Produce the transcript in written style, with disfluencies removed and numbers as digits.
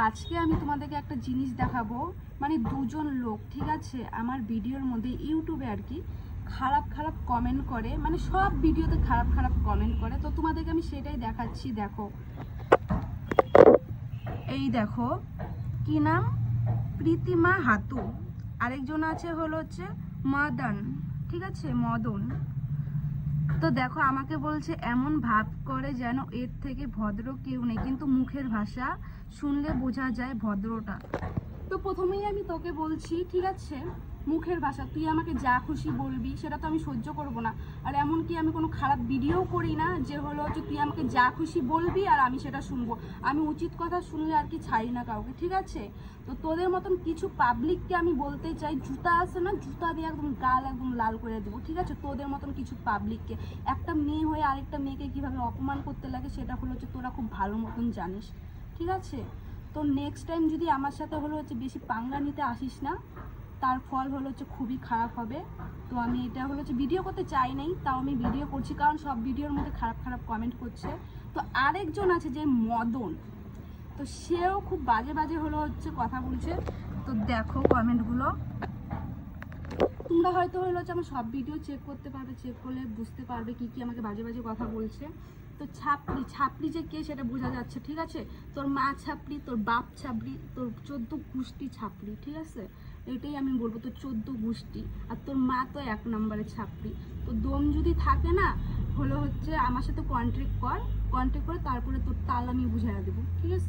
আজকে আমি তোমাদেরকে একটা জিনিস দেখাবো, মানে দুজন লোক, ঠিক আছে, আমার ভিডিওর মধ্যে ইউটিউবে আর কি খারাপ খারাপ কমেন্ট করে, মানে সব ভিডিওতে খারাপ খারাপ কমেন্ট করে। তো তোমাদেরকে আমি সেটাই দেখাচ্ছি। দেখো, এই দেখো, কি নাম, প্রীতিমা হাতু, আরেকজন আছে হচ্ছে মদন, ঠিক আছে, মদন। তো দেখো, আমাকে বলছে এমন ভাব করে যেন এর থেকে ভদ্র কেউ নেই, কিন্তু মুখের ভাষা শুনলে বোঝা যায় ভদ্রটা। তো প্রথমেই আমি তোকে বলছি, ঠিক আছে, মুখের ভাষা তুই আমাকে যা খুশি বলবি সেটা তো আমি সহ্য করব না। আর এমনকি আমি কোনো খারাপ ভিডিও করি না যে হচ্ছে তুই আমাকে যা খুশি বলবি আর আমি সেটা শুনবো। আমি উচিত কথা শুনলে আর কি ছাড়ি না কাউকে, ঠিক আছে। তো তোদের মতন কিছু পাবলিককে আমি বলতে চাই, জুতা আছে না, জুতা দিয়ে একদম গাল একদম লাল করে দেবো, ঠিক আছে। তোদের মতন কিছু পাবলিককে, একটা মেয়ে হয়ে আরেকটা মেয়েকে কীভাবে অপমান করতে লাগে সেটা হচ্ছে তোরা খুব ভালো মতন জানিস, ঠিক আছে। তো নেক্সট টাইম যদি আমার সাথে হচ্ছে বেশি পাঙ্গা নিতে আসিস না, তার ফল হচ্ছে খুবই খারাপ হবে। তো আমি এটা হচ্ছে ভিডিও করতে চাই নাই, তাও আমি ভিডিও করছি, কারণ সব ভিডিওর মধ্যে খারাপ খারাপ কমেন্ট করছে। তো আরেকজন আছে যে মদন, তো সেও খুব বাজে বাজে হচ্ছে কথা বলছে। তো দেখো কমেন্টগুলো, তোমরা হয়তো হচ্ছে আমার সব ভিডিও চেক করতে পারবে, চেক করলে বুঝতে পারবে কি কি আমাকে বাজে বাজে কথা বলছে। তো ছাপড়ি, ছাপড়ি যে কে সেটা বোঝা যাচ্ছে, ঠিক আছে। তোর মা ছাপড়ি, তোর বাপ ছাপড়ি, তোর 14 গোষ্ঠী ছাপড়ি, ঠিক আছে, এটাই আমি বলবো, তোর 14 গোষ্ঠী। আর তোর মা তো 1 নম্বরে ছাপড়ি। তো দম যদি থাকে না হচ্ছে আমার সাথে কন্ট্যাক্ট করে তারপরে তোর তাল আমি বুঝাইয়া দেবো, ঠিক আছে।